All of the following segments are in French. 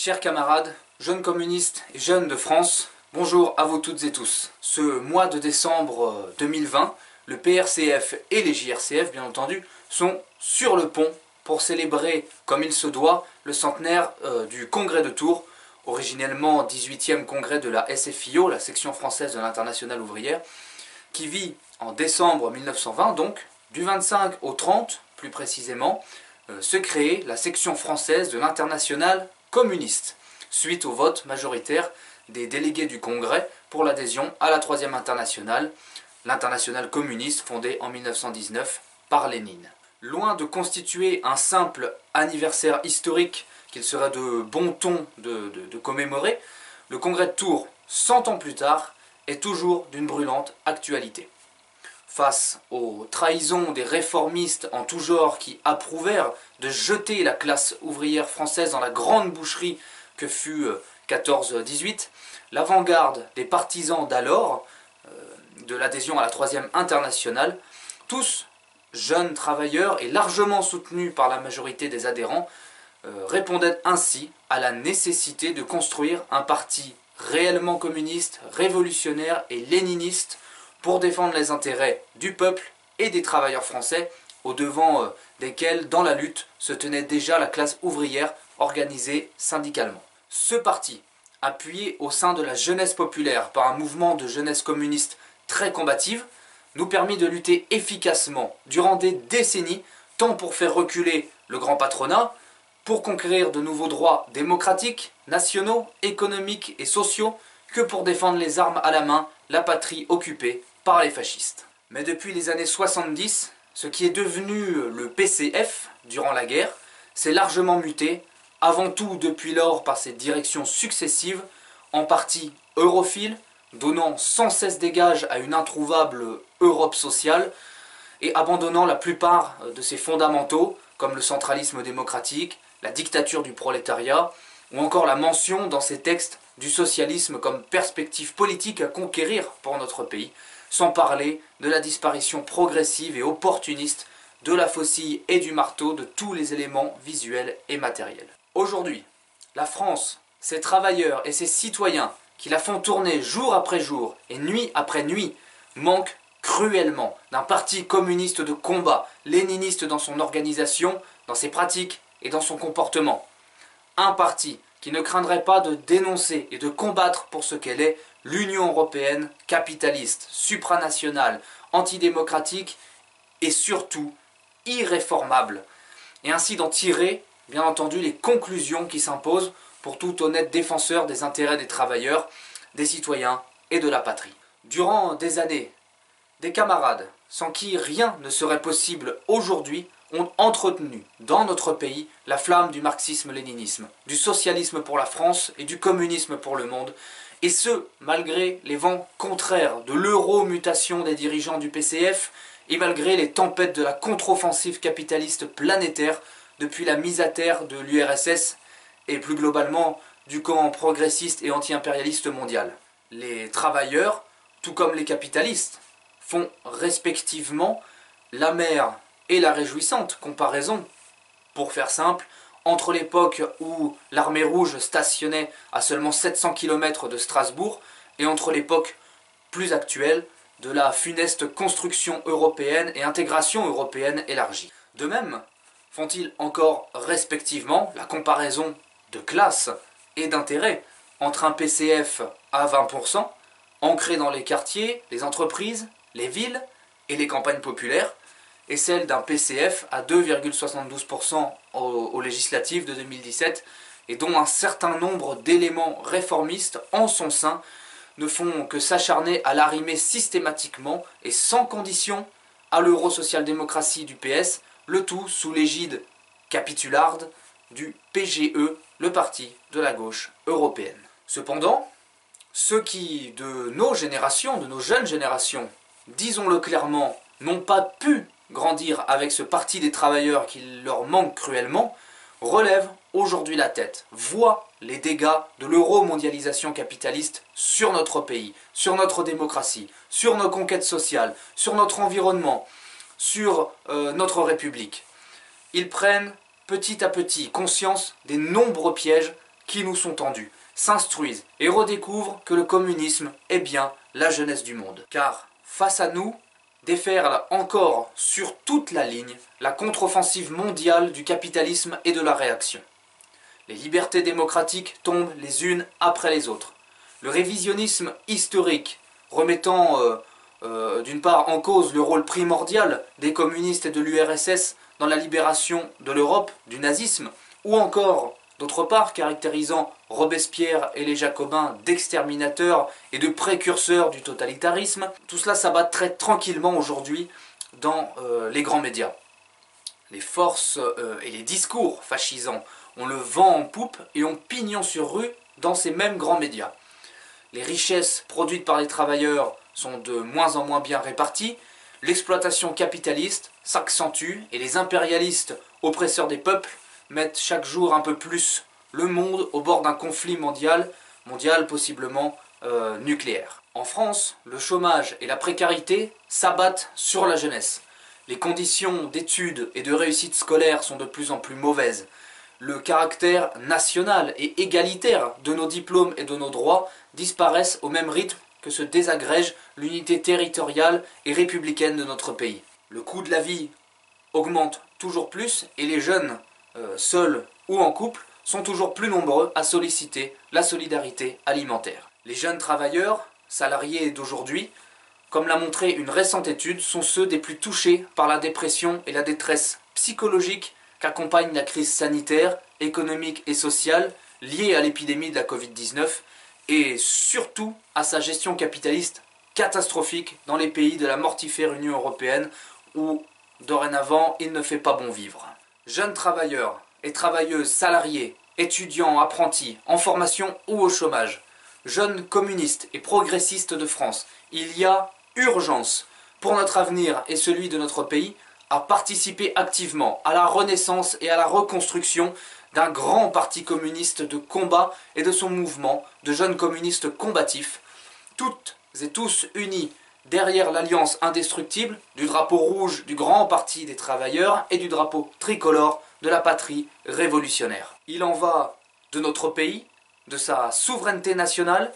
Chers camarades, jeunes communistes et jeunes de France, bonjour à vous toutes et tous. Ce mois de décembre 2020, le PRCF et les JRCF, bien entendu, sont sur le pont pour célébrer, comme il se doit, le centenaire du Congrès de Tours, originellement 18e congrès de la SFIO, la section française de l'Internationale ouvrière, qui vit en décembre 1920, donc du 25 au 30, plus précisément, se créer la section française de l'Internationale communiste, suite au vote majoritaire des délégués du Congrès pour l'adhésion à la Troisième Internationale, l'Internationale communiste fondée en 1919 par Lénine. Loin de constituer un simple anniversaire historique qu'il serait de bon ton de commémorer, le Congrès de Tours, 100 ans plus tard, est toujours d'une brûlante actualité. Face aux trahisons des réformistes en tout genre qui approuvèrent de jeter la classe ouvrière française dans la grande boucherie que fut 14-18, l'avant-garde des partisans d'alors, de l'adhésion à la Troisième Internationale, tous jeunes travailleurs et largement soutenus par la majorité des adhérents, répondaient ainsi à la nécessité de construire un parti réellement communiste, révolutionnaire et léniniste pour défendre les intérêts du peuple et des travailleurs français, au devant desquels, dans la lutte, se tenait déjà la classe ouvrière organisée syndicalement. Ce parti, appuyé au sein de la jeunesse populaire par un mouvement de jeunesse communiste très combative, nous permit de lutter efficacement durant des décennies, tant pour faire reculer le grand patronat, pour conquérir de nouveaux droits démocratiques, nationaux, économiques et sociaux, que pour défendre les armes à la main la patrie occupée par les fascistes. Mais depuis les années 70, ce qui est devenu le PCF durant la guerre s'est largement muté, avant tout depuis lors par ses directions successives, en partie europhiles, donnant sans cesse des gages à une introuvable Europe sociale et abandonnant la plupart de ses fondamentaux, comme le centralisme démocratique, la dictature du prolétariat, ou encore la mention dans ses textes du socialisme comme perspective politique à conquérir pour notre pays, sans parler de la disparition progressive et opportuniste de la faucille et du marteau de tous les éléments visuels et matériels. Aujourd'hui, la France, ses travailleurs et ses citoyens qui la font tourner jour après jour et nuit après nuit, manquent cruellement d'un parti communiste de combat, léniniste dans son organisation, dans ses pratiques et dans son comportement. Un parti qui ne craindrait pas de dénoncer et de combattre pour ce qu'elle est l'Union européenne capitaliste, supranationale, antidémocratique et surtout irréformable, et ainsi d'en tirer, bien entendu, les conclusions qui s'imposent pour tout honnête défenseur des intérêts des travailleurs, des citoyens et de la patrie. Durant des années, des camarades, sans qui rien ne serait possible aujourd'hui, ont entretenu dans notre pays la flamme du marxisme-léninisme, du socialisme pour la France et du communisme pour le monde, et ce, malgré les vents contraires de l'euro-mutation des dirigeants du PCF et malgré les tempêtes de la contre-offensive capitaliste planétaire depuis la mise à terre de l'URSS et plus globalement du camp progressiste et anti-impérialiste mondial. Les travailleurs, tout comme les capitalistes, font respectivement l'amère et la réjouissante comparaison, pour faire simple, entre l'époque où l'armée rouge stationnait à seulement 700 km de Strasbourg et entre l'époque plus actuelle de la funeste construction européenne et intégration européenne élargie. De même, font-ils encore respectivement la comparaison de classe et d'intérêt entre un PCF à 20%, ancré dans les quartiers, les entreprises, les villes et les campagnes populaires, et celle d'un PCF à 2,72% aux législatives de 2017, et dont un certain nombre d'éléments réformistes en son sein ne font que s'acharner à l'arrimer systématiquement et sans condition à l'euro-social-démocratie du PS, le tout sous l'égide capitularde du PGE, le parti de la gauche européenne. Cependant, ceux qui, de nos générations, de nos jeunes générations, disons-le clairement, n'ont pas pu grandir avec ce parti des travailleurs qui leur manque cruellement, relèvent aujourd'hui la tête, voient les dégâts de l'euro-mondialisation capitaliste sur notre pays, sur notre démocratie, sur nos conquêtes sociales, sur notre environnement, sur notre République. Ils prennent petit à petit conscience des nombreux pièges qui nous sont tendus, s'instruisent et redécouvrent que le communisme est bien la jeunesse du monde. Car face à nous, déferle encore sur toute la ligne la contre-offensive mondiale du capitalisme et de la réaction. Les libertés démocratiques tombent les unes après les autres. Le révisionnisme historique, remettant d'une part en cause le rôle primordial des communistes et de l'URSS dans la libération de l'Europe du nazisme, ou encore d'autre part caractérisant Robespierre et les Jacobins d'exterminateurs et de précurseurs du totalitarisme, tout cela s'abat très tranquillement aujourd'hui dans les grands médias. Les forces et les discours fascisants ont le vent en poupe et ont pignon sur rue dans ces mêmes grands médias. Les richesses produites par les travailleurs sont de moins en moins bien réparties, l'exploitation capitaliste s'accentue et les impérialistes oppresseurs des peuples mettent chaque jour un peu plus le monde au bord d'un conflit mondial possiblement nucléaire. En France, le chômage et la précarité s'abattent sur la jeunesse. Les conditions d'études et de réussite scolaire sont de plus en plus mauvaises. Le caractère national et égalitaire de nos diplômes et de nos droits disparaissent au même rythme que se désagrège l'unité territoriale et républicaine de notre pays. Le coût de la vie augmente toujours plus et les jeunes, seuls ou en couple, sont toujours plus nombreux à solliciter la solidarité alimentaire. Les jeunes travailleurs, salariés d'aujourd'hui, comme l'a montré une récente étude, sont ceux des plus touchés par la dépression et la détresse psychologique qu'accompagne la crise sanitaire, économique et sociale liée à l'épidémie de la Covid-19 et surtout à sa gestion capitaliste catastrophique dans les pays de la mortifère Union européenne où dorénavant il ne fait pas bon vivre. Jeunes travailleurs et travailleuses salariés, étudiants, apprentis, en formation ou au chômage, jeunes communistes et progressistes de France, il y a urgence pour notre avenir et celui de notre pays à participer activement à la renaissance et à la reconstruction d'un grand parti communiste de combat et de son mouvement de jeunes communistes combatifs, toutes et tous unis derrière l'alliance indestructible du drapeau rouge du grand parti des travailleurs et du drapeau tricolore de la patrie révolutionnaire. Il en va de notre pays, de sa souveraineté nationale,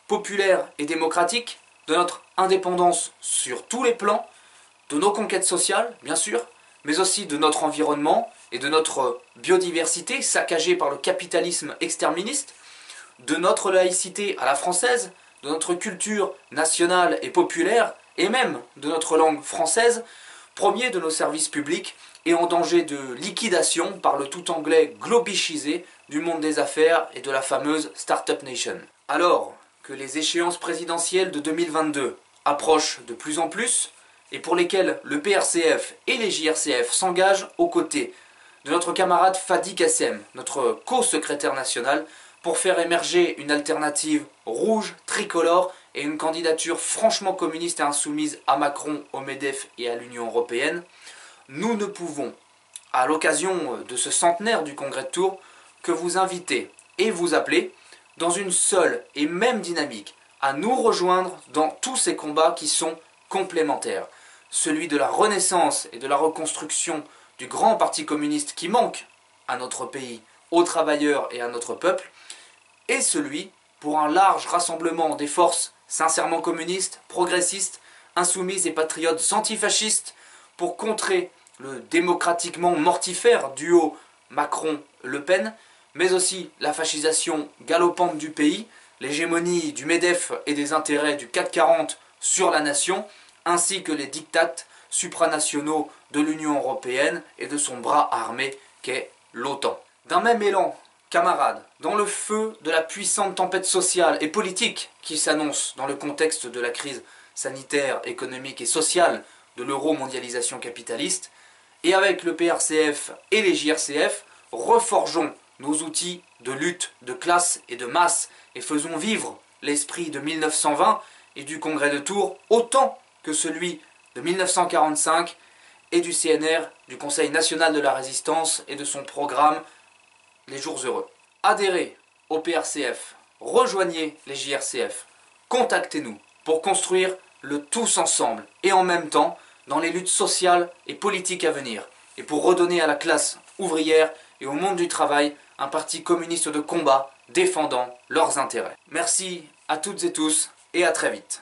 populaire et démocratique, de notre indépendance sur tous les plans, de nos conquêtes sociales, bien sûr, mais aussi de notre environnement et de notre biodiversité saccagée par le capitalisme exterministe, de notre laïcité à la française, de notre culture nationale et populaire, et même de notre langue française, premier de nos services publics et en danger de liquidation par le tout anglais globichisé du monde des affaires et de la fameuse Startup Nation. Alors que les échéances présidentielles de 2022 approchent de plus en plus, et pour lesquelles le PRCF et les JRCF s'engagent aux côtés de notre camarade Fadi Kassem, notre co-secrétaire national, pour faire émerger une alternative rouge, tricolore et une candidature franchement communiste et insoumise à Macron, au MEDEF et à l'Union européenne, nous ne pouvons, à l'occasion de ce centenaire du Congrès de Tours, que vous inviter et vous appeler, dans une seule et même dynamique, à nous rejoindre dans tous ces combats qui sont complémentaires. Celui de la renaissance et de la reconstruction du grand parti communiste qui manque à notre pays, aux travailleurs et à notre peuple, et celui pour un large rassemblement des forces sincèrement communistes, progressistes, insoumises et patriotes antifascistes pour contrer le démocratiquement mortifère duo Macron-Le Pen, mais aussi la fascisation galopante du pays, l'hégémonie du MEDEF et des intérêts du CAC 40 sur la nation, ainsi que les dictats supranationaux de l'Union européenne et de son bras armé qu'est l'OTAN. D'un même élan, camarades, dans le feu de la puissante tempête sociale et politique qui s'annonce dans le contexte de la crise sanitaire, économique et sociale de l'euro-mondialisation capitaliste, et avec le PRCF et les JRCF, reforgeons nos outils de lutte, de classe et de masse, et faisons vivre l'esprit de 1920 et du Congrès de Tours autant que celui de 1945 et du CNR, du Conseil national de la résistance et de son programme Les Jours Heureux. Adhérez au PRCF, rejoignez les JRCF, contactez-nous pour construire le tous ensemble et en même temps dans les luttes sociales et politiques à venir et pour redonner à la classe ouvrière et au monde du travail un parti communiste de combat défendant leurs intérêts. Merci à toutes et tous et à très vite.